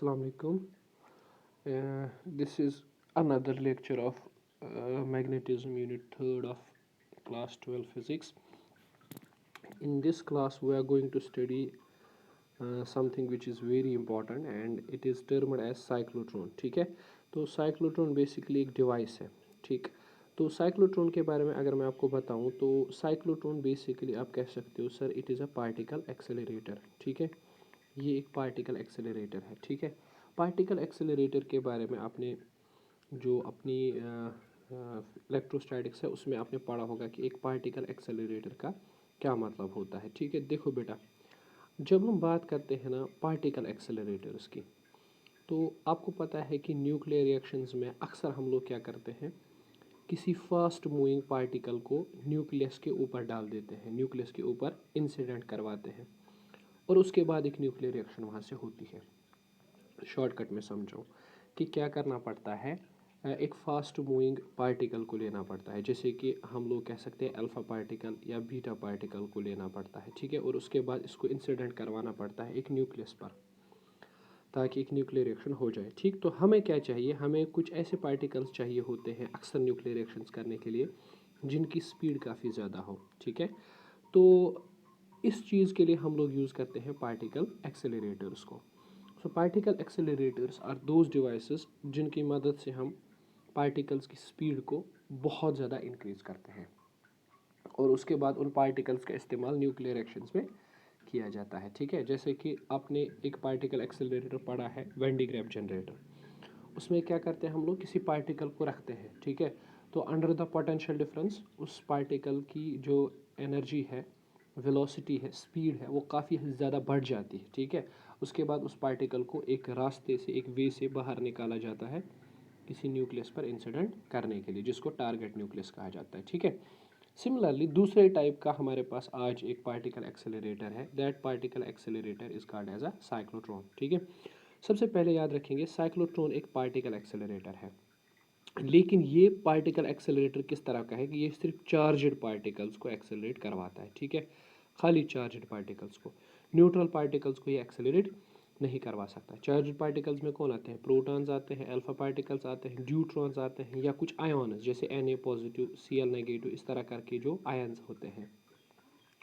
Assalamu alaikum. This is another lecture of magnetism unit 3rd of class 12 physics. In this class we are going to study something which is very important and it is termed as cyclotron. ठीक है, तो cyclotron basically एक device है. ठीक, तो cyclotron के बारे में अगर मैं आपको बताऊं तो cyclotron basically आप कह सकते हो sir it is a particle accelerator. ठीक है, ये एक पार्टिकल एक्सेलरेटर है. ठीक है, पार्टिकल एक्सेलरेटर के बारे में आपने जो अपनी इलेक्ट्रोस्टैटिक्स है उसमें आपने पढ़ा होगा कि एक पार्टिकल एक्सेलरेटर का क्या मतलब होता है. ठीक है, देखो बेटा, जब हम बात करते हैं ना पार्टिकल एक्सेलरेटर्स की, तो आपको पता है कि न्यूक्लियर रिएक्शंस में अक्सर हम लोग क्या करते हैं, किसी फास्ट मूविंग पार्टिकल को न्यूक्लियस के ऊपर डाल देते हैं, न्यूक्लियस के ऊपर इंसिडेंट करवाते हैं और उसके बाद एक न्यूक्लियर रिएक्शन वहाँ से होती है. शॉर्टकट में समझो कि क्या करना पड़ता है, एक फास्ट मूविंग पार्टिकल को लेना पड़ता है, जैसे कि हम लोग कह सकते हैं अल्फ़ा पार्टिकल या बीटा पार्टिकल को लेना पड़ता है. ठीक है, और उसके बाद इसको इंसिडेंट करवाना पड़ता है एक न्यूक्लियस पर ताकि एक न्यूक्लियर रिएक्शन हो जाए. ठीक, तो हमें क्या चाहिए, हमें कुछ ऐसे पार्टिकल्स चाहिए होते हैं अक्सर न्यूक्लियर रिएक्शंस करने के लिए जिनकी स्पीड काफ़ी ज़्यादा हो. ठीक है, तो इस चीज़ के लिए हम लोग यूज़ करते हैं पार्टिकल एक्सेलरेटर्स को. So particle accelerators are those devices जिनकी मदद से हम पार्टिकल्स की स्पीड को बहुत ज़्यादा इंक्रीज़ करते हैं और उसके बाद उन पार्टिकल्स का इस्तेमाल न्यूक्लियर रिएक्शंस में किया जाता है. ठीक है, जैसे कि आपने एक पार्टिकल एक्सेलरेटर पढ़ा है वैन डी ग्रेव जनरेटर. उसमें क्या करते हैं, हम लोग किसी पार्टिकल को रखते हैं. ठीक है, तो अंडर द पोटेंशियल डिफरेंस उस पार्टिकल की जो एनर्जी है, वेलोसिटी है, स्पीड है, वो काफ़ी ज़्यादा बढ़ जाती है. ठीक है, उसके बाद उस पार्टिकल को एक रास्ते से, एक वे से बाहर निकाला जाता है किसी न्यूक्लियस पर इंसिडेंट करने के लिए, जिसको टारगेट न्यूक्लियस कहा जाता है. ठीक है, सिमिलरली दूसरे टाइप का हमारे पास आज एक पार्टिकल एक्सेलरेटर है. That particle accelerator is called as a cyclotron. ठीक है, सबसे पहले याद रखेंगे साइक्लोट्रॉन एक पार्टिकल एक्सेलरेटर है, लेकिन ये पार्टिकल एक्सेलरेटर किस तरह का है कि ये सिर्फ चार्जड पार्टिकल्स को एक्सेलरेट करवाता है. ठीक है, खाली चार्जड पार्टिकल्स को, न्यूट्रल पार्टिकल्स को ये एक्सेलरेट नहीं करवा सकता. चार्जड पार्टिकल्स में कौन आते हैं, प्रोटॉन्स आते हैं, अल्फा पार्टिकल्स आते हैं, ड्यूट्रॉन्स आते हैं, या कुछ आयन्स जैसे Na पॉजिटिव, Cl नेगेटिव, इस तरह करके जो आयन्स होते हैं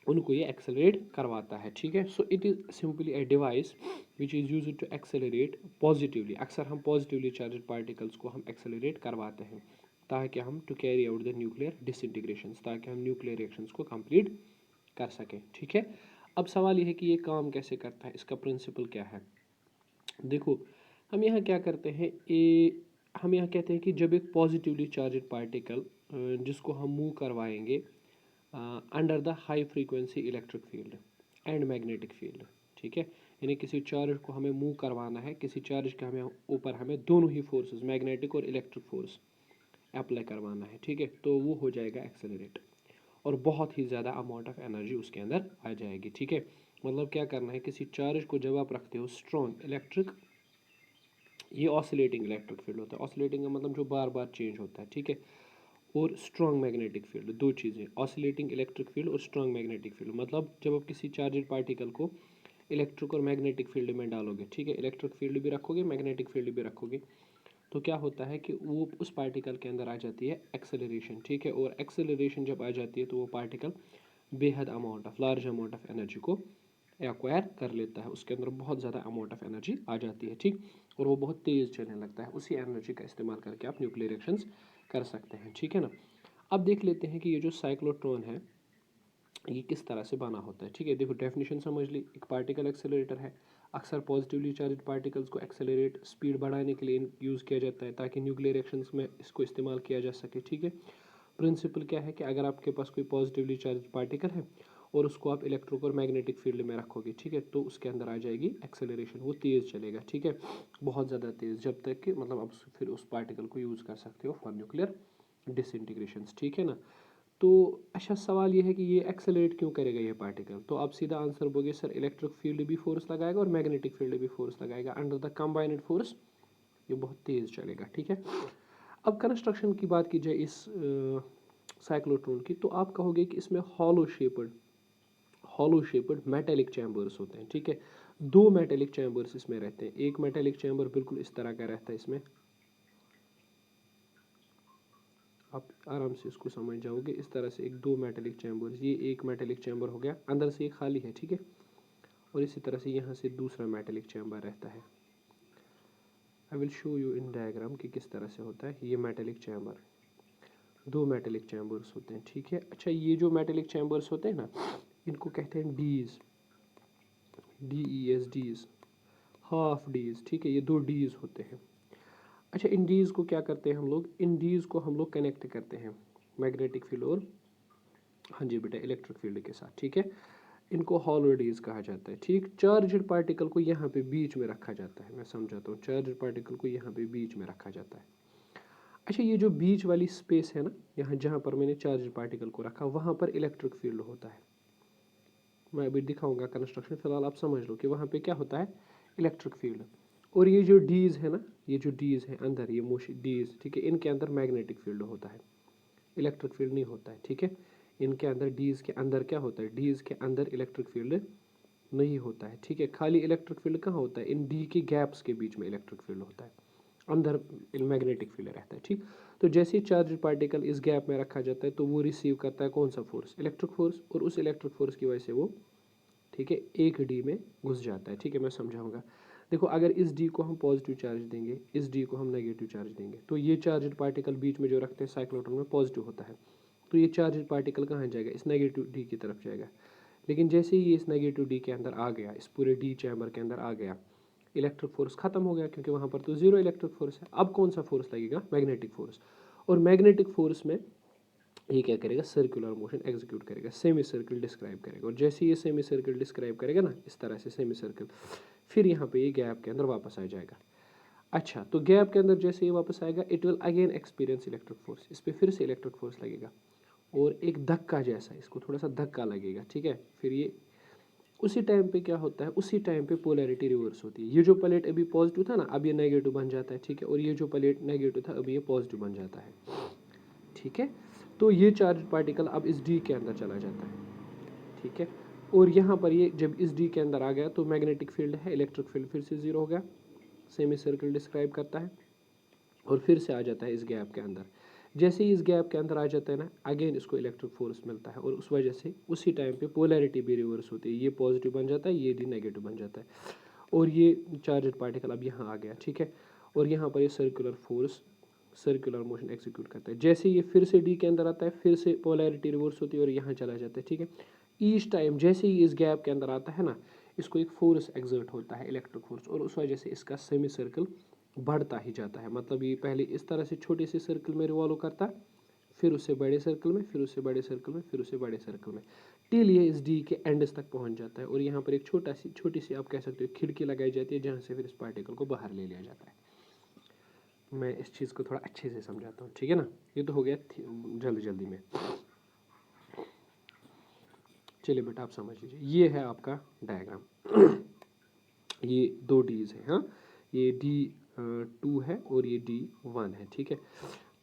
उनको ये एक्सेलरेट करवाता है. ठीक है, so it is simply a device which is used to accelerate positively. अक्सर हम पॉजिटिवली चार्जड पार्टिकल्स को हम एक्सेलरेट करवाते हैं ताकि हम to carry out the nuclear disintegrations, ताकि हम न्यूक्लियर रिएक्शंस को कंप्लीट कर सकें. ठीक है, अब सवाल यह है कि ये काम कैसे करता है, इसका प्रिंसिपल क्या है. देखो, हम यहाँ क्या करते हैं, हम यहाँ कहते हैं कि जब एक पॉजिटिवली चार्जड पार्टिकल जिसको हम मूव करवाएंगे under the high frequency electric field and magnetic field. ठीक है, यानी किसी चार्ज को हमें मूव करवाना है, किसी चार्ज के हमें ऊपर हमें दोनों ही फोर्सेस, मैग्नेटिक और इलेक्ट्रिक फोर्स अप्लाई करवाना है. ठीक है, तो वो हो जाएगा एक्सेलरेट और बहुत ही ज़्यादा अमाउंट ऑफ एनर्जी उसके अंदर आ जाएगी. ठीक है, मतलब क्या करना है, किसी चार्ज को जब आप रखते हो स्ट्रॉन्ग इलेक्ट्रिक, ये ऑसिलेटिंग इलेक्ट्रिक फील्ड होता है. ऑसिलेटिंग का मतलब जो बार बार चेंज होता है. ठीक है, और स्ट्रॉन्ग मैग्नेटिक फील्ड, दो चीज़ें, ऑसिलेटिंग इलेक्ट्रिक फील्ड और स्ट्रॉन्ग मैग्नेटिक फील्ड. मतलब जब आप किसी चार्जड पार्टिकल को इलेक्ट्रिक और मैग्नेटिक फील्ड में डालोगे, ठीक है, इलेक्ट्रिक फील्ड भी रखोगे, मैग्नेटिक फील्ड भी रखोगे, तो क्या होता है कि वो उस पार्टिकल के अंदर आ जाती है एक्सेलरेशन. ठीक है, और एक्सेलरेशन जब आ जाती है तो वो पार्टिकल बेहद amount of, large amount of energy को एक्वायर कर लेता है, उसके अंदर बहुत ज़्यादा अमाउंट ऑफ एनर्जी आ जाती है. ठीक, और वो बहुत तेज़ चलने लगता है. उसी एनर्जी का इस्तेमाल करके आप न्यूक्लियर रिएक्शंस कर सकते हैं. ठीक है ना, अब देख लेते हैं कि ये जो साइक्लोट्रॉन है ये किस तरह से बना होता है. ठीक है, देखो डेफिनेशन समझ ली, एक पार्टिकल एक्सेलरेटर है, अक्सर पॉजिटिवली चार्जड पार्टिकल्स को एक्सेलरेट, स्पीड बढ़ाने के लिए यूज़ किया जाता है ताकि न्यूक्लियर रिएक्शंस में इसको इस्तेमाल किया जा सके. ठीक है, प्रिंसिपल क्या है कि अगर आपके पास कोई पॉजिटिवली चार्ज पार्टिकल है और उसको आप इलेक्ट्रिक और मैग्नेटिक फील्ड में रखोगे, ठीक है, तो उसके अंदर आ जाएगी एक्सेलरेशन, वो तेज़ चलेगा. ठीक है, बहुत ज़्यादा तेज़, जब तक कि मतलब आप फिर उस पार्टिकल को यूज़ कर सकते हो फॉर न्यूक्लियर डिसइंटीग्रेशंस. ठीक है ना, तो अच्छा सवाल ये है कि ये एक्सेलरेट क्यों करेगा ये पार्टिकल, तो आप सीधा आंसर बोगे सर इलेक्ट्रिक फील्ड भी फोर्स लगाएगा और मैग्नेटिक फील्ड भी फोर्स लगाएगा, अंडर द कंबाइंड फोर्स ये बहुत तेज़ चलेगा. ठीक है, अब कंस्ट्रक्शन की बात की जाए इस साइक्लोट्रॉन की, तो आप कहोगे कि इसमें हॉलो शेप्ड मेटेलिक चैम्बर्स होते हैं. ठीक है, दो मेटेलिक चैम्बर्स इसमें रहते हैं। एक मेटेलिक चैम्बर बिल्कुल इस तरह का रहता है इसमें, आप आराम से इसको समझ जाओगे। इस तरह से एक दो मेटेलिक चैम्बर्स, ये एक मेटेलिक चैम्बर हो गया, अंदर से ये खाली है, ठीक है। और इसी तरह से यहाँ से दूसरा मेटेलिक चैम्बर रहता है। I will show you in diagram कि किस तरह से होता है। ये मेटेलिक चैम्बर, दो मेटेलिक चैम्बर्स होते हैं, ठीक है। अच्छा, ये जो मेटेलिक चैम्बर्स होते हैं ना, इनको कहते हैं डीज, DES, डीज, हाफ डीज, ठीक है। ये दो डीज होते हैं। अच्छा, इन डीज को क्या करते हैं हम लोग, इन डीज को हम लोग कनेक्ट करते हैं मैग्नेटिक फील्ड और, हाँ जी बेटा, इलेक्ट्रिक फील्ड के साथ, ठीक है। इनको हॉलो डीज कहा जाता है, ठीक। चार्जड पार्टिकल को यहाँ पे बीच में रखा जाता है, मैं समझाता हूँ। चार्जड पार्टिकल को यहाँ पे बीच में रखा जाता है। अच्छा, ये जो बीच वाली स्पेस है ना, यहाँ जहाँ पर मैंने चार्जड पार्टिकल को रखा, वहाँ पर इलेक्ट्रिक फील्ड होता है। मैं अभी दिखाऊंगा कंस्ट्रक्शन, फिलहाल आप समझ लो कि वहाँ पे क्या होता है, इलेक्ट्रिक फील्ड। और ये जो डीज है ना, ये जो डीज है अंदर, ये मोशी डीज, ठीक है, इनके अंदर मैग्नेटिक फील्ड होता है, इलेक्ट्रिक फील्ड नहीं होता है, ठीक है। इनके अंदर, डीज के अंदर क्या होता है, डीज के अंदर इलेक्ट्रिक फील्ड नहीं होता है, ठीक है। खाली इलेक्ट्रिक फील्ड कहाँ होता है, इन डी के गैप्स के बीच में इलेक्ट्रिक फील्ड होता है, अंदर मैग्नेटिक फील्ड रहता है, ठीक। तो जैसे ही चार्ज पार्टिकल इस गैप में रखा जाता है तो वो रिसीव करता है कौन सा फोर्स, इलेक्ट्रिक फोर्स, और उस इलेक्ट्रिक फोर्स की वजह से वो, ठीक है, एक डी में घुस जाता है, ठीक है। मैं समझाऊंगा। देखो, अगर इस डी को हम पॉजिटिव चार्ज देंगे, इस डी को हम नेगेटिव चार्ज देंगे, तो ये चार्ज पार्टिकल बीच में जो रखते हैं साइक्लोट्रॉन में पॉजिटिव होता है, तो ये चार्ज पार्टिकल कहाँ जाएगा, इस नेगेटिव डी की तरफ जाएगा। लेकिन जैसे ही ये इस नेगेटिव डी के अंदर आ गया, इस पूरे डी चैम्बर के अंदर आ गया, इलेक्ट्रिक फोर्स खत्म हो गया, क्योंकि वहाँ पर तो जीरो इलेक्ट्रिक फोर्स है। अब कौन सा फोर्स लगेगा, मैग्नेटिक फोर्स। और मैग्नेटिक फोर्स में ये क्या करेगा, सर्कुलर मोशन एग्जीक्यूट करेगा, सेमी सर्किल डिस्क्राइब करेगा। और जैसे ये सेमी सर्किल डिस्क्राइब करेगा ना, इस तरह से सेमी सर्किल, फिर यहाँ पे ये गैप के अंदर वापस आ जाएगा। अच्छा, तो गैप के अंदर जैसे ये वापस आएगा, it will again experience electric force, इस पर फिर से इलेक्ट्रिक फोर्स लगेगा, और एक धक्का जैसा इसको थोड़ा सा धक्का लगेगा, ठीक है। फिर ये उसी टाइम पे क्या होता है, उसी टाइम पे पोलैरिटी रिवर्स होती है। ये जो प्लेट अभी पॉजिटिव था ना, अब ये नेगेटिव बन जाता है, ठीक है। और ये जो प्लेट नेगेटिव था, अभी ये पॉजिटिव बन जाता है, ठीक है। तो ये चार्ज पार्टिकल अब इस डी के अंदर चला जाता है, ठीक है। और यहाँ पर ये जब इस डी के अंदर आ गया तो मैग्नेटिक फील्ड है, इलेक्ट्रिक फील्ड फिर से जीरो हो गया, सेमी सर्किल डिस्क्राइब करता है, और फिर से आ जाता है इस गैप के अंदर। जैसे ही इस गैप के अंदर आ जाता है ना, अगेन इसको इलेक्ट्रिक फोर्स मिलता है, और उस वजह से उसी टाइम पे पोलैरिटी भी रिवर्स होती है, ये पॉजिटिव बन जाता है, ये डी नेगेटिव बन जाता है, और ये चार्जड पार्टिकल अब यहाँ आ गया, ठीक है। और यहाँ पर ये circular force, circular motion execute करता है। जैसे ये फिर से डी के अंदर आता है, फिर से पोलैरिटी रिवर्स होती है और यहाँ चला जाता है, ठीक है। ईच टाइम जैसे ही इस गैप के अंदर आता है ना, इसको एक फोर्स एक्सर्ट होता है, इलेक्ट्रिक फोर्स, और उस वजह से इसका सेमी सर्कल बढ़ता ही जाता है। मतलब ये पहले इस तरह से छोटे से सर्कल में रिवॉल्व करता है, फिर उससे बड़े सर्कल में, फिर उससे बड़े सर्कल में, फिर उससे बड़े सर्कल में, टिल ये इस डी के एंड्स तक पहुंच जाता है। और यहाँ पर एक छोटी सी आप कह सकते हो खिड़की लगाई जाती है, जहाँ से फिर इस पार्टिकल को बाहर ले लिया जाता है। मैं इस चीज़ को थोड़ा अच्छे से समझाता हूँ, ठीक है ना। ये तो हो गया जल्दी जल्दी में। चलिए बेटा, आप समझ लीजिए, ये है आपका डायग्राम। ये दो डीज है, हाँ, ये D2 है और ये D1 है, ठीक है।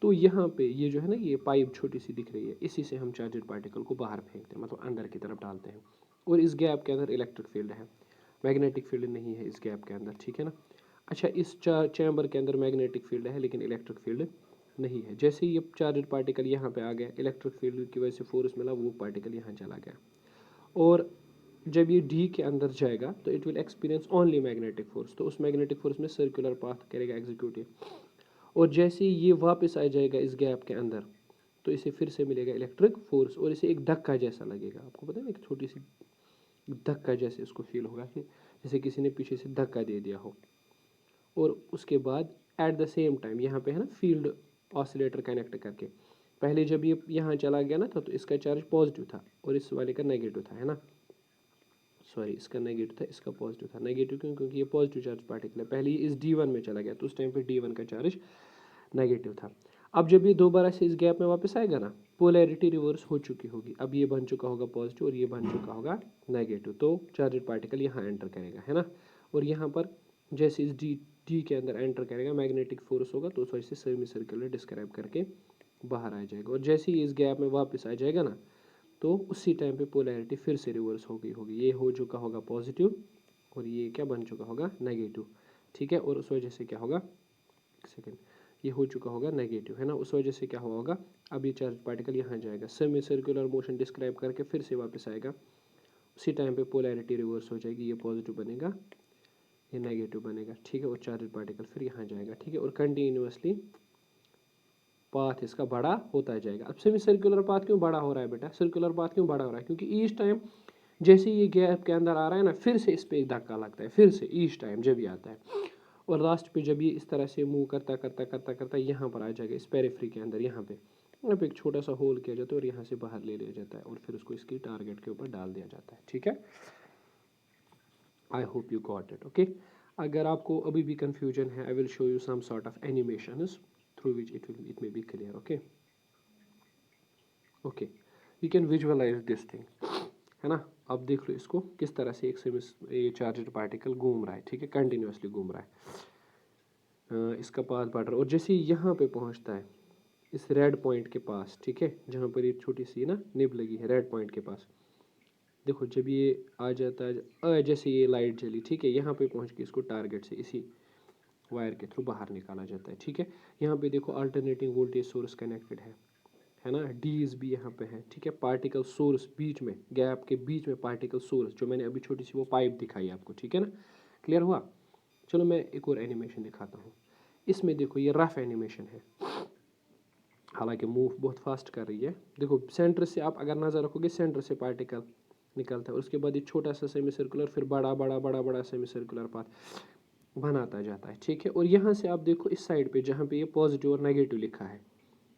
तो यहाँ पे ये जो है ना, ये पाइप छोटी सी दिख रही है, इसी से हम चार्जड पार्टिकल को बाहर फेंकते हैं, मतलब अंदर की तरफ डालते हैं। और इस गैप के अंदर इलेक्ट्रिक फील्ड है, मैग्नेटिक फील्ड नहीं है इस गैप के अंदर, ठीक है ना। अच्छा, इस चैम्बर के अंदर मैग्नेटिक फील्ड है लेकिन इलेक्ट्रिक फील्ड नहीं है। जैसे ही ये चार्जड पार्टिकल यहाँ पे आ गया, इलेक्ट्रिक फील्ड की वजह से फोर्स मिला, वो पार्टिकल यहाँ चला गया। और जब ये डी के अंदर जाएगा तो it will experience only magnetic force, तो उस मैग्नेटिक फोर्स में सर्कुलर पाथ करेगा एग्जीक्यूटिव। और जैसे ही ये वापस आ जाएगा इस गैप के अंदर, तो इसे फिर से मिलेगा इलेक्ट्रिक फोर्स, और इसे एक धक्का जैसा लगेगा। आपको पता है ना, एक छोटी सी धक्का जैसे इसको फील होगा कि जैसे किसी ने पीछे से धक्का दे दिया हो। और उसके बाद एट द सेम टाइम यहाँ पे है ना फील्ड ऑसिलेटर कनेक्ट करके, पहले जब ये यहाँ चला गया ना था तो इसका चार्ज पॉजिटिव था और इस वाले का नेगेटिव था, है ना। सॉरी, इसका नेगेटिव था, इसका पॉजिटिव था। नेगेटिव क्यों, क्योंकि ये पॉजिटिव चार्ज पार्टिकल है। पहले ये इस D1 में चला गया तो उस टाइम पे D1 का चार्ज नेगेटिव था। अब जब ये दोबारा से इस गैप में वापस आएगा ना, पोलैरिटी रिवर्स हो चुकी होगी, अब ये बन चुका होगा पॉजिटिव और ये बन चुका होगा नेगेटिव, तो चार्जड पार्टिकल यहाँ एंटर करेगा, है ना। और यहाँ पर जैसे इस डी के अंदर एंटर करेगा, मैग्नेटिक फोर्स होगा, तो उस वजह से सेमी सर्कुलर में डिस्क्राइब करके बाहर आ जाएगा। और जैसे ही इस गैप में वापस आ जाएगा ना, तो उसी टाइम पे पोलैरिटी फिर से रिवर्स हो गई होगी, ये हो चुका होगा पॉजिटिव और ये क्या बन चुका होगा, नेगेटिव, ठीक है। और उस वजह से क्या होगा, एक सेकेंड, ये हो चुका होगा नेगेटिव, है ना। उस वजह से क्या हुआ होगा, अब ये चार्ज पार्टिकल यहाँ जाएगा, सेमी सर्कुलर मोशन डिस्क्राइब करके फिर से वापस आएगा, उसी टाइम पे पोलैरिटी रिवर्स हो जाएगी, ये पॉजिटिव बनेगा, ये नेगेटिव बनेगा, ठीक है। और चार्ज पार्टिकल फिर यहाँ जाएगा, ठीक है। और कंटिन्यूसली पाथ इसका बड़ा होता जाएगा। अब सेमी सर्कुलर पाथ क्यों बड़ा हो रहा है बेटा, सर्कुलर पाथ क्यों बड़ा हो रहा है, क्योंकि ईच टाइम जैसे ये गैप के अंदर आ रहा है ना, फिर से इस पर एक धक्का लगता है, फिर से ईच टाइम जब ये आता है, और लास्ट पे जब ये इस तरह से मूव करता करता करता करता यहाँ पर आ जाएगा, इस पेरिफ्री के अंदर, यहाँ पे एक छोटा सा होल किया जाता है और यहाँ से बाहर ले लिया जाता है और फिर उसको इसकी टारगेट के ऊपर डाल दिया जाता है, ठीक है। I hope you got it, okay. अगर आपको अभी भी कंफ्यूजन है, I will show you some sort of animations through which it may be clear, okay. Okay, you can visualize this thing, है ना। अब देख लो इसको किस तरह से ये चार्जड पार्टिकल घूम रहा है, ठीक है, कंटिन्यूसली घूम रहा है, इसका पाथ बढ़ रहा है, और जैसे यहाँ पे पहुँचता है इस रेड पॉइंट के पास, ठीक है, जहाँ पर ये छोटी सी ना निब लगी है रेड पॉइंट के पास, देखो जब ये आ जाता है, जैसे ये लाइट जली, ठीक है, यहाँ पे पहुँच के इसको टारगेट से इसी वायर के थ्रू बाहर निकाला जाता है, ठीक है। यहाँ पे देखो अल्टरनेटिंग वोल्टेज सोर्स कनेक्टेड है ना, डीज भी यहाँ पे है, ठीक है। पार्टिकल सोर्स बीच में, गैप के बीच में पार्टिकल सोर्स, जो मैंने अभी छोटी सी वो पाइप दिखाई आपको, ठीक है ना, क्लियर हुआ। चलो मैं एक और एनिमेशन दिखाता हूँ। इसमें देखो ये रफ एनिमेशन है, हालांकि मूव बहुत फास्ट कर रही है। देखो सेंटर से आप अगर नज़र रखोगे, सेंटर से पार्टिकल निकलता है, उसके बाद ये छोटा सा सेमी सर्कुलर, फिर बड़ा बड़ा बड़ा बड़ा सेमी सर्कुलर पाथ बनाता जाता है, ठीक है। और यहाँ से आप देखो इस साइड पे जहाँ पे ये पॉजिटिव और नेगेटिव लिखा है,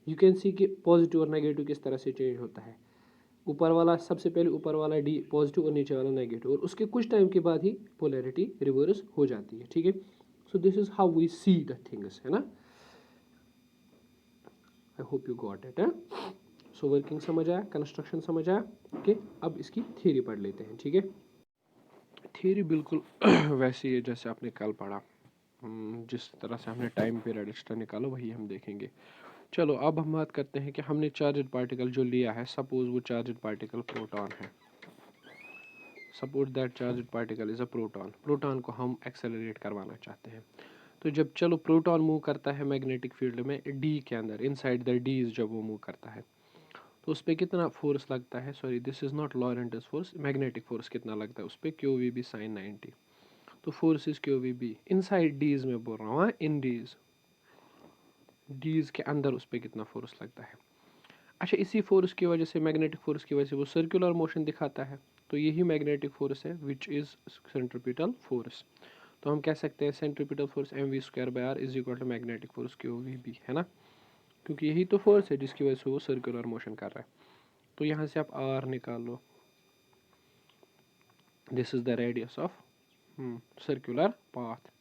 यू कैन सी कि पॉजिटिव और नेगेटिव किस तरह से चेंज होता है। ऊपर वाला सबसे पहले ऊपर वाला डी पॉजिटिव और नीचे वाला नेगेटिव, और उसके कुछ टाइम के बाद ही पोलैरिटी रिवर्स हो जाती है, ठीक है। So this is how we see the things, है ना। I hope you got it, है। सो वर्किंग समझ आया, कंस्ट्रक्शन समझ आया, ओके। अब इसकी थियरी पढ़ लेते हैं, ठीक है। थियरी बिल्कुल वैसी है जैसे आपने कल पढ़ा, जिस तरह से हमने टाइम पीरियड एक्स्ट्रा निकाला वही हम देखेंगे। चलो अब हम बात करते हैं कि हमने चार्जड पार्टिकल जो लिया है, सपोज वो चार्जड पार्टिकल प्रोटॉन है, suppose that charged particle is a proton, proton को हम एक्सेलरेट करवाना चाहते हैं। तो जब चलो प्रोटॉन मूव करता है मैग्नेटिक फील्ड में डी के अंदर, इनसाइड द डीज जब वो मूव करता है, तो उस पर कितना फोर्स लगता है, sorry this is not Lorentz force, magnetic force कितना लगता है उस पर, क्यू वी बी साइन 90। तो force is q we B inside dees में बोल रहा हूँ, इन डीज के अंदर उस पर कितना फोर्स लगता है। अच्छा, इसी फोर्स की वजह से, मैग्नेटिक फोर्स की वजह से वो सर्कुलर मोशन दिखाता है, तो यही मैग्नेटिक फोर्स है विच इज सेंट्रीपिटल फोर्स। तो हम कह सकते हैं centripetal force M V square by R is equal to magnetic force Q we B, है ना, क्योंकि यही तो फोर्स है जिसकी वजह से वो सर्कुलर मोशन कर रहा है। तो यहाँ से आप आर निकाल लो, this is the radius of circular path.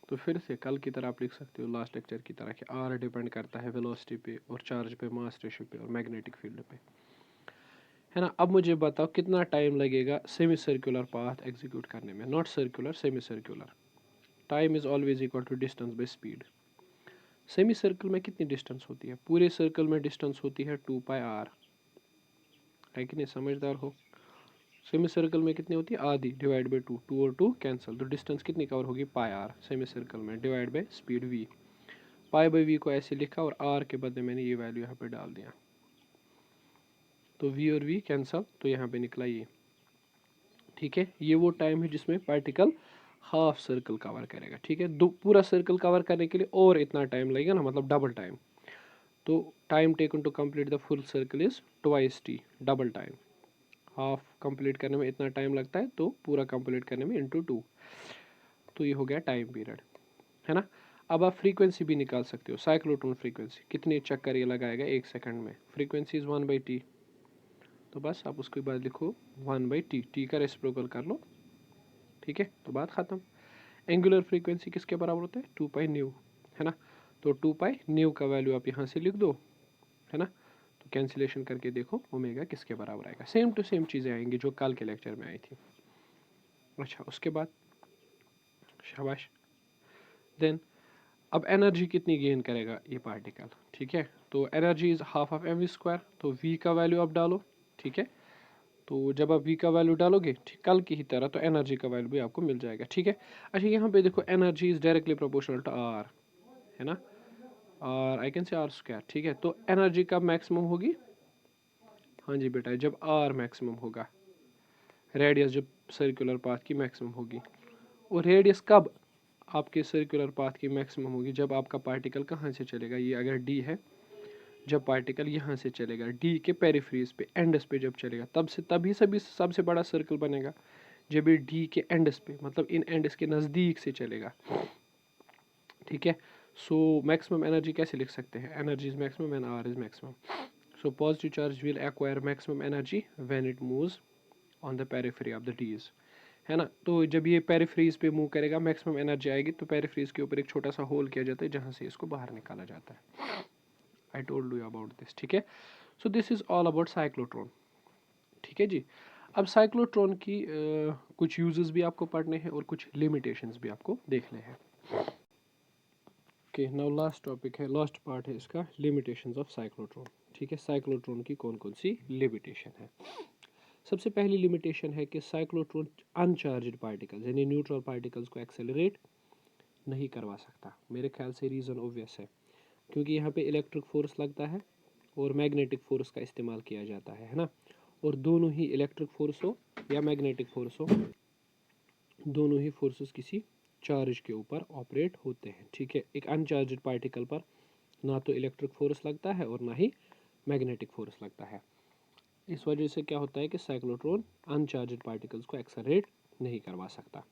तो फिर से कल की तरह आप लिख सकते हो, लास्ट लेक्चर की तरह, कि आर डिपेंड करता है वेलोसिटी पे और चार्ज पे, मास रेशियो पे और मैग्नेटिक फील्ड पे, है ना। अब मुझे बताओ कितना टाइम लगेगा सेमी सर्कुलर पाथ एग्जीक्यूट करने में, not circular, semi circular. Time is always equal to distance by speed. Semi circle में कितनी डिस्टेंस होती है, पूरे सर्कल में डिस्टेंस होती है 2πr, है कि नहीं, समझदार हो। सेमी सर्कल में कितनी होती है, आधी, डिवाइड बाई 2, 2 और 2 कैंसिल, तो डिस्टेंस कितनी कवर होगी, πr सेमी सर्कल में, divide by speed v। Pi by v को ऐसे लिखा और r के बदले मैंने ये वैल्यू यहाँ पे डाल दिया, तो v और v कैंसिल, तो यहाँ पे निकला ये, ठीक है। ये वो टाइम है जिसमें पार्टिकल हाफ सर्कल कवर करेगा, ठीक है। दो पूरा सर्कल कवर करने के लिए और इतना टाइम लगेगा ना, मतलब डबल टाइम। तो time taken to complete the full circle is twice T, double time. Half complete करने में इतना टाइम लगता है, तो पूरा कंप्लीट करने में इंटू 2, तो ये हो गया टाइम पीरियड, है ना। अब आप फ्रीक्वेंसी भी निकाल सकते हो, साइक्लोट्रॉन फ्रीक्वेंसी, कितने चक्कर ये लगाएगा 1 सेकंड में, फ्रीक्वेंसी इज 1/t, तो बस आप उसके बाद लिखो 1/t, टी का रेसिप्रोकल कर लो, ठीक है, तो बात खत्म। एंगुलर फ्रीक्वेंसी किसके बराबर होता है, 2π न्यू, है ना, तो 2π न्यू का वैल्यू आप यहाँ से लिख दो, है ना। तो कैंसिलेशन करके देखो ओमेगा किसके बराबर आएगा, सेम टू सेम चीज़ें आएंगी जो कल के लेक्चर में आई थी। अच्छा, उसके बाद शाबाश, देन अब एनर्जी कितनी गेन करेगा ये पार्टिकल, ठीक है। तो energy is half of M V square, तो वी का वैल्यू आप डालो, ठीक है। तो जब आप v का वैल्यू डालोगे ठीक कल की ही तरह तो एनर्जी का वैल्यू भी आपको मिल जाएगा, ठीक है। अच्छा यहाँ पे देखो energy is directly proportional to R, है ना, और I can say R square, ठीक है। तो एनर्जी कब मैक्सिमम होगी, हाँ जी बेटा, जब आर मैक्सिमम होगा, रेडियस जब सर्कुलर पाथ की मैक्सिमम होगी। और रेडियस कब आपके सर्कुलर पाथ की मैक्सिमम होगी, जब आपका पार्टिकल कहाँ से चलेगा, ये अगर डी है, जब पार्टिकल यहाँ से चलेगा डी के पेरिफ्रीज पे एंडस पे जब चलेगा तब से तभी सभी सबसे बड़ा सर्कल बनेगा, जब ये डी के एंडस पे मतलब इन एंडस के नज़दीक से चलेगा, ठीक है। सो मैक्सिमम एनर्जी कैसे लिख सकते हैं, energy is maximum and r is maximum. So positive charge will acquire maximum energy when it moves on the periphery of the dees, है ना। तो जब ये पेरिफ्रीज पे मूव करेगा मैक्सिमम एनर्जी आएगी, तो पेरिफ्रीज के ऊपर एक छोटा सा होल किया जाता है जहाँ से इसको बाहर निकाला जाता है। I told you about this, ठीक है। So this is all about cyclotron, ठीक है जी। अब साइक्लोट्रॉन की कुछ यूजेस भी आपको पढ़ने हैं और कुछ लिमिटेशंस भी आपको देखने हैं। ओके, नाउ लास्ट टॉपिक है, लास्ट पार्ट है इसका, लिमिटेशंस ऑफ साइक्लोट्रॉन, ठीक है। साइक्लोट्रॉन की कौन कौन सी लिमिटेशन है। सबसे पहली लिमिटेशन है कि साइक्लोट्रॉन अनचार्ज्ड पार्टिकल्स यानी न्यूट्रल पार्टिकल्स को एक्सेलरेट नहीं करवा सकता। मेरे ख्याल से रीज़न ऑब्वियस है, क्योंकि यहाँ पे इलेक्ट्रिक फोर्स लगता है और मैग्नेटिक फोर्स का इस्तेमाल किया जाता है ना। और दोनों ही इलेक्ट्रिक फोर्स हो या मैग्नेटिक फोर्स हो, दोनों ही फोर्सेस किसी चार्ज के ऊपर ऑपरेट होते हैं, ठीक है। एक अनचार्ज्ड पार्टिकल पर ना तो इलेक्ट्रिक फोर्स लगता है और ना ही मैग्नेटिक फोर्स लगता है। इस वजह से क्या होता है कि साइक्लोट्रॉन अनचार्ज्ड पार्टिकल्स को एक्सेलरेट नहीं करवा सकता।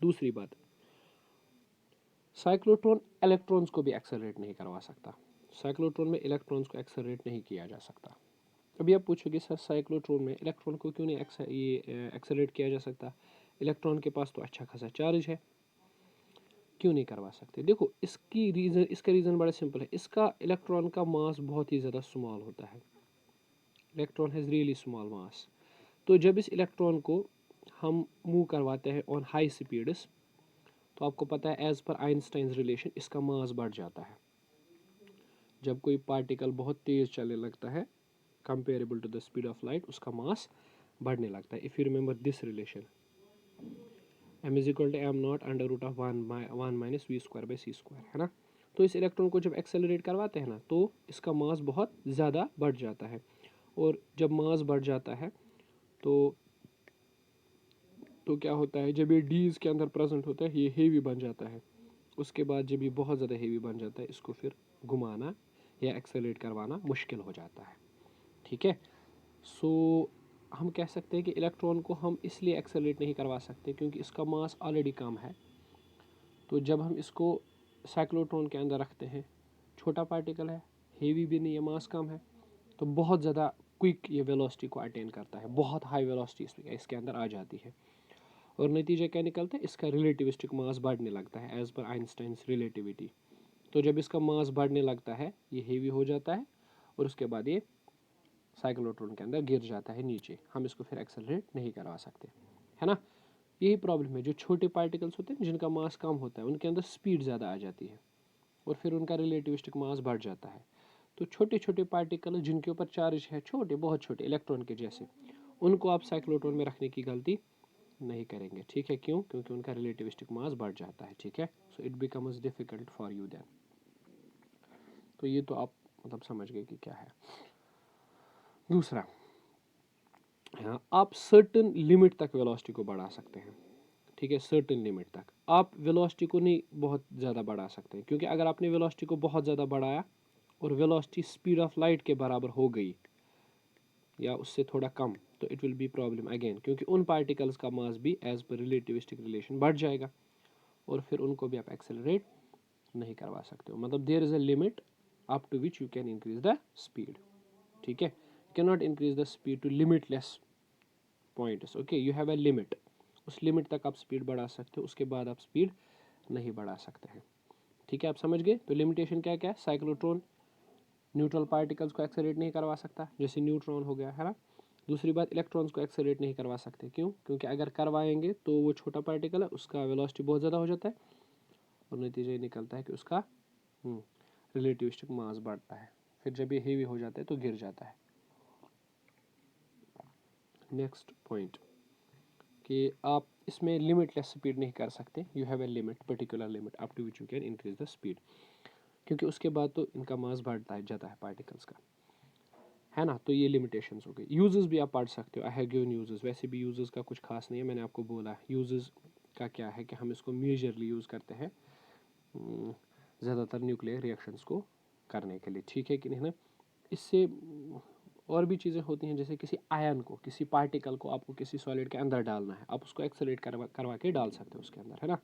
दूसरी बात, साइक्लोट्रॉन इलेक्ट्रॉन्स को भी एक्सेलरेट नहीं करवा सकता। साइक्लोट्रॉन में इलेक्ट्रॉन्स को एक्सेलरेट नहीं किया जा सकता। अभी आप पूछोगे सर साइक्लोट्रॉन में इलेक्ट्रॉन को क्यों नहीं एक्सेलरेट किया जा सकता, इलेक्ट्रॉन के पास तो अच्छा खासा चार्ज है, क्यों नहीं करवा सकते। देखो इसका रीज़न बड़ा सिंपल है, इसका इलेक्ट्रॉन का मास बहुत ही ज़्यादा स्मॉल होता है, electron has really small mass. तो जब इस इलेक्ट्रॉन को हम मूव करवाते हैं ऑन हाई स्पीड्स, तो आपको पता है एज पर आइंस्टाइंस रिलेशन इसका मास बढ़ जाता है। जब कोई पार्टिकल बहुत तेज चलने लगता है comparable to the speed of light, उसका मास बढ़ने लगता है। If you remember this relation, m is equal to M not under root of one minus V square by C square, है ना। तो इस इलेक्ट्रॉन को जब एक्सेलरेट करवाते हैं ना, तो इसका मास बहुत ज़्यादा बढ़ जाता है। और जब मास बढ़ जाता है तो क्या होता है, जब ये डीज के अंदर प्रेजेंट होता है ये हेवी बन जाता है। उसके बाद जब ये बहुत ज़्यादा हेवी बन जाता है, इसको फिर घुमाना या एक्सेलरेट करवाना मुश्किल हो जाता है, ठीक है। सो हम कह सकते हैं कि इलेक्ट्रॉन को हम इसलिए एक्सेलरेट नहीं करवा सकते क्योंकि इसका मास ऑलरेडी कम है। तो जब हम इसको साइक्लोट्रॉन के अंदर रखते हैं, छोटा पार्टिकल है, हेवी भी नहीं है, मास कम है, तो बहुत ज़्यादा क्विक ये वेलोसिटी को अटेन करता है, बहुत हाई वेलोसिटी इसके अंदर आ जाती है। और नतीजा क्या निकलता है, इसका रिलेटिविस्टिक मास बढ़ने लगता है एज पर आइंस्टाइंस रिलेटिविटी। तो जब इसका मास बढ़ने लगता है ये हेवी हो जाता है और उसके बाद ये साइक्लोट्रॉन के अंदर गिर जाता है नीचे, हम इसको फिर एक्सेलरेट नहीं करवा सकते, है ना। यही प्रॉब्लम है, जो छोटे पार्टिकल्स होते हैं जिनका मास कम होता है उनके अंदर स्पीड ज़्यादा आ जाती है और फिर उनका रिलेटिविस्टिक मास बढ़ जाता है। तो छोटे छोटे पार्टिकल जिनके ऊपर चार्ज है छोटे, बहुत छोटे इलेक्ट्रॉन के जैसे, उनको आप साइक्लोट्रॉन में रखने की गलती नहीं करेंगे, ठीक है। क्यों, क्योंकि उनका रिलेटिविस्टिक मास बढ़ जाता है, ठीक है। So it becomes difficult for you then. तो ये तो आप मतलब समझ गए कि क्या है। दूसरा, हाँ, आप सर्टन लिमिट तक वेलोसिटी को बढ़ा सकते हैं, ठीक है। सर्टन लिमिट तक आप वेलोसिटी को नहीं बहुत ज़्यादा बढ़ा सकते, क्योंकि अगर आपने वेलोसिटी को बहुत ज़्यादा बढ़ाया और वेलोसिटी स्पीड ऑफ लाइट के बराबर हो गई या उससे थोड़ा कम, तो it will be problem again, क्योंकि उन पार्टिकल्स का मास भी एज पर रिलेटिविस्टिक रिलेशन बढ़ जाएगा और फिर उनको भी आप एक्सेलरेट नहीं करवा सकते हो। मतलब there is a limit up to which you can increase the speed, ठीक है। You can not increase the speed to limitless points, okay, you have a limit. उस लिमिट तक आप स्पीड बढ़ा सकते हो, उसके बाद आप स्पीड नहीं बढ़ा सकते हैं, ठीक है। आप समझ गए। तो लिमिटेशन क्या क्या है, साइक्लोट्रॉन न्यूट्रल पार्टिकल्स को एक्सेलरेट नहीं करवा सकता, जैसे न्यूट्रॉन हो गया, है ना। दूसरी बात, इलेक्ट्रॉन्स को एक्सेलरेट नहीं करवा सकते, क्यों, क्योंकि अगर करवाएंगे तो वो छोटा पार्टिकल है, उसका वेलोसिटी बहुत ज़्यादा हो जाता है और नतीजा ये निकलता है कि उसका रिलेटिविस्टिक मास बढ़ता है, फिर जब ये हेवी हो जाता है तो गिर जाता है नेक्स्ट पॉइंट कि आप इसमें लिमिटलेस स्पीड नहीं कर सकते, you have a limit, particular limit up to which you can increase the speed, क्योंकि उसके बाद तो इनका मास बढ़ता है जाता है पार्टिकल्स का, है ना। तो ये लिमिटेशंस हो गई। यूजेस भी आप पढ़ सकते हो, आई हैव गिवन यूजेस, वैसे भी यूजेस का कुछ खास नहीं है, मैंने आपको बोला यूजेस का क्या है कि हम इसको मेजरली यूज़ करते हैं ज़्यादातर न्यूक्लियर रिएक्शंस को करने के लिए, ठीक है कि नहीं ना। इससे और भी चीज़ें होती हैं, जैसे किसी आयन को, किसी पार्टिकल को आपको किसी सॉलिड के अंदर डालना है, आप उसको एक्सेलरेट करवा के डाल सकते हो उसके अंदर, है ना।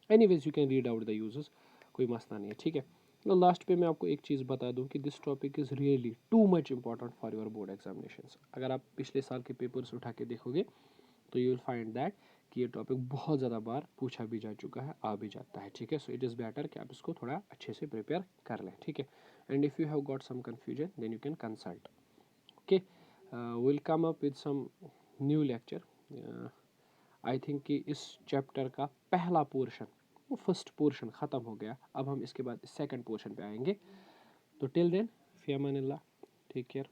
Anyways you can read out the uses, कोई मसला नहीं है, ठीक है। तो लास्ट पे मैं आपको एक चीज़ बता दूं कि this topic is really too much important for your board examinations. अगर आप पिछले साल के पेपर्स उठा के देखोगे तो यू विल फाइंड दैट कि ये टॉपिक बहुत ज़्यादा बार पूछा भी जा चुका है, आ भी जाता है, ठीक है। सो इट इज़ बेटर कि आप इसको थोड़ा अच्छे से प्रिपेयर कर लें, ठीक है। And if you have got some confusion then you can consult, okay. Will come up with some new lecture. I think कि इस चैप्टर का पहला पोर्शन, वो फर्स्ट पोर्शन ख़त्म हो गया, अब हम इसके बाद सेकंड पोर्शन पे आएंगे। तो टिल देन, फी अमानिल्लाह, टेक केयर।